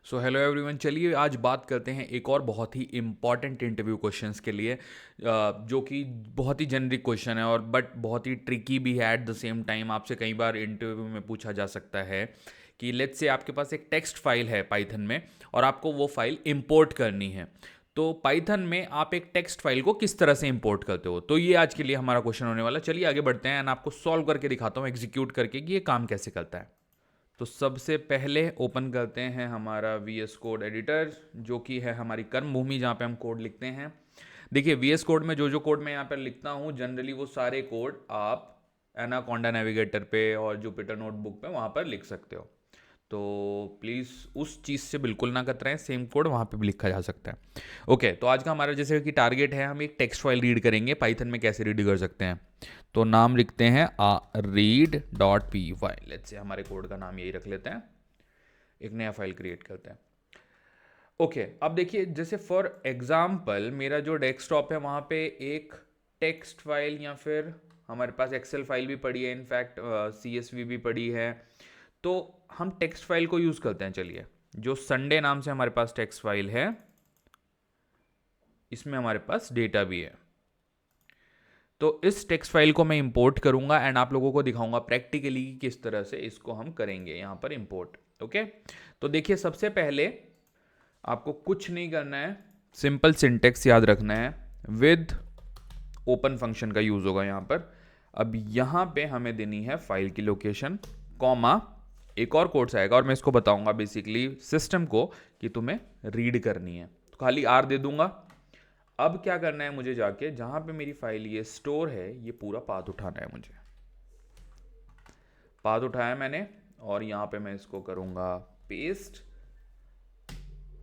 So hello everyone, चलिए आज बात करते हैं एक और बहुत ही इम्पॉर्टेंट इंटरव्यू क्वेश्चंस के लिए, जो कि बहुत ही जेनरिक क्वेश्चन है और बट बहुत ही ट्रिकी भी है एट द सेम टाइम। आपसे कई बार इंटरव्यू में पूछा जा सकता है कि लेट्स से आपके पास एक टेक्स्ट फाइल है पाइथन में और आपको वो फाइल इंपोर्ट करनी है। तो पाइथन में आप एक टेक्स्ट फाइल को किस तरह से इंपोर्ट करते हो, तो ये आज के लिए हमारा क्वेश्चन होने वाला। चलिए आगे बढ़ते हैं एंड आपको सॉल्व करके दिखाता हूँ एग्जीक्यूट करके कि ये काम कैसे करता है। तो सबसे पहले ओपन करते हैं हमारा VS कोड एडिटर, जो कि है हमारी कर्म भूमि, जहाँ पे हम कोड लिखते हैं। देखिए VS कोड में जो जो कोड मैं यहाँ पर लिखता हूँ, जनरली वो सारे कोड आप एनाकोंडा नेविगेटर पे और जुपिटर नोटबुक पे वहाँ पर लिख सकते हो। तो प्लीज़ उस चीज़ से बिल्कुल ना कतराएं, सेम कोड वहाँ पे भी लिखा जा सकता है। ओके, तो आज का हमारा जैसे कि टारगेट है, हम एक टेक्स्ट फाइल रीड करेंगे। पाइथन में कैसे रीड कर सकते हैं, तो नाम लिखते हैं read.py। लेट्स से हमारे कोड का नाम यही रख लेते हैं, एक नया फाइल क्रिएट करते हैं। ओके, अब देखिए जैसे फॉर एग्जाम्पल मेरा जो डेस्कटॉप है वहाँ पे एक टेक्स्ट फाइल या फिर हमारे पास एक्सेल फाइल भी पड़ी है, इनफैक्ट CSV भी पड़ी है। तो हम टेक्स्ट फाइल को यूज़ करते हैं। चलिए, जो संडे नाम से हमारे पास टेक्स्ट फाइल है, इसमें हमारे पास डेटा भी है। तो इस टेक्स्ट फाइल को मैं इंपोर्ट करूंगा एंड आप लोगों को दिखाऊंगा प्रैक्टिकली किस तरह से इसको हम करेंगे यहाँ पर इंपोर्ट। ओके, तो देखिए सबसे पहले आपको कुछ नहीं करना है, सिंपल सिंटेक्स याद रखना है। विद ओपन फंक्शन का यूज होगा यहाँ पर। अब यहाँ पे हमें देनी है फाइल की लोकेशन, कॉमा एक और कोड्स आएगा और मैं इसको बताऊंगा बेसिकली सिस्टम को कि तुम्हें रीड करनी है, तो खाली R दे दूंगा। अब क्या करना है, मुझे जाके जहां पे मेरी फाइल ये स्टोर है, ये पूरा पाथ उठाना है। मुझे पाथ उठाया मैंने और यहां पे मैं इसको करूंगा पेस्ट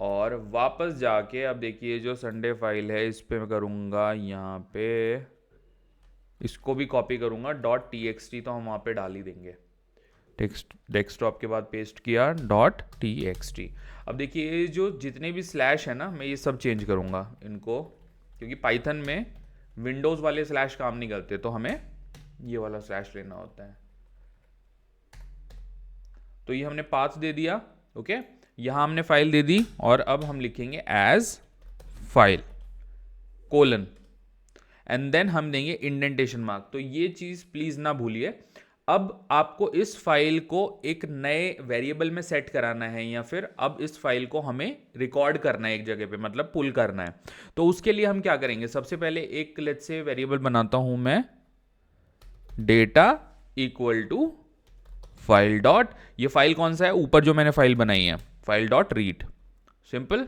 और वापस जाके अब देखिए जो संडे फाइल है इस पे मैं करूंगा, यहाँ पे इसको भी कॉपी करूंगा .txt, तो हम वहां पे डाल ही देंगे। टेक्स्ट डेस्कटॉप के बाद पेस्ट किया .txt। अब देखिए ये जो जितने भी स्लैश है ना, मैं ये सब चेंज करूंगा इनको, क्योंकि पाइथन में विंडोज़ वाले स्लैश काम नहीं करते, तो हमें ये वाला स्लैश लेना होता है। तो ये हमने पाथ दे दिया। ओके, यहां हमने फाइल दे दी और अब हम लिखेंगे as file colon and then हम देंगे इंडेंटेशन मार्क। तो ये चीज प्लीज ना भूलिए। अब आपको इस फाइल को एक नए वेरिएबल में सेट कराना है या फिर अब इस फाइल को हमें रिकॉर्ड करना है एक जगह पे, मतलब पुल करना है। तो उसके लिए हम क्या करेंगे, सबसे पहले एक लेट्स से वेरिएबल बनाता हूं मैं, data equal to file dot, ये फाइल कौन सा है, ऊपर जो मैंने फाइल बनाई है, file dot read. Simple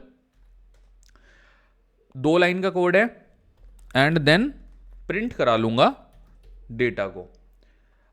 2 line का कोड है एंड देन प्रिंट करा लूंगा डेटा को।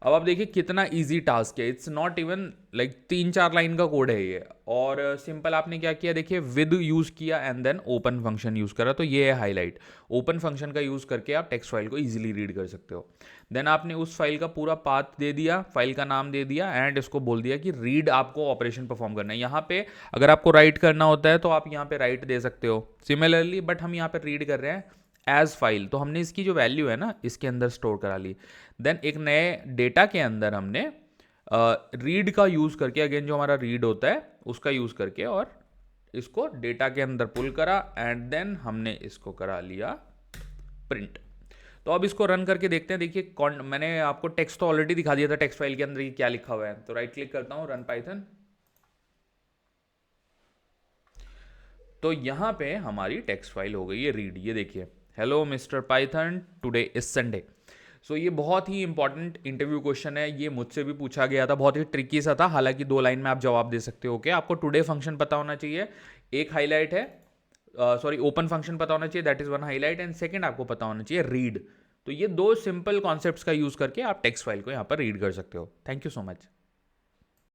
अब आप देखिए कितना इजी टास्क है, it's not even like 3-4 line का कोड है ये। और सिंपल आपने क्या किया, देखिए विद यूज किया and then open function use करा, तो ये है हाईलाइट। ओपन फंक्शन का यूज करके आप टेक्स्ट फाइल को इजीली रीड कर सकते हो। देन आपने उस फाइल का पूरा पाथ दे दिया, फाइल का नाम दे दिया एंड इसको बोल दिया कि रीड आपको ऑपरेशन परफॉर्म करना है। यहाँ पे अगर आपको राइट करना होता है तो आप यहाँ पे राइट दे सकते हो सिमिलरली, बट हम यहाँ पे रीड कर रहे हैं एज फाइल, तो हमने इसकी जो वैल्यू है ना इसके अंदर स्टोर करा ली। देन एक नए डेटा के अंदर हमने रीड का यूज करके, अगेन जो हमारा रीड होता है उसका यूज करके और इसको डेटा के अंदर पुल करा एंड देन हमने इसको करा लिया प्रिंट। तो अब इसको रन करके देखते हैं। देखिए मैंने आपको टेक्स्ट तो ऑलरेडी दिखा दिया था टेक्स्ट फाइल के अंदर ये क्या लिखा हुआ है, तो राइट क्लिक करता हूं, रन पाइथन। तो यहां पे हमारी टेक्स्ट फाइल हो गई है रीड। ये देखिए, hello mister Python, today is Sunday. So ये बहुत ही इंपॉर्टेंट इंटरव्यू क्वेश्चन है, ये मुझसे भी पूछा गया था, बहुत ही ट्रिकी सा था, हालांकि 2 लाइन में आप जवाब दे सकते हो। आपको टुडे फंक्शन पता होना चाहिए, एक हाईलाइट है, सॉरी ओपन फंक्शन पता होना चाहिए, that is 1 highlight, and second आपको पता होना चाहिए रीड। तो ये 2 सिंपल कॉन्सेप्ट्स का यूज करके आप टेक्स्ट फाइल को यहाँ पर रीड कर सकते हो। Thank you so much.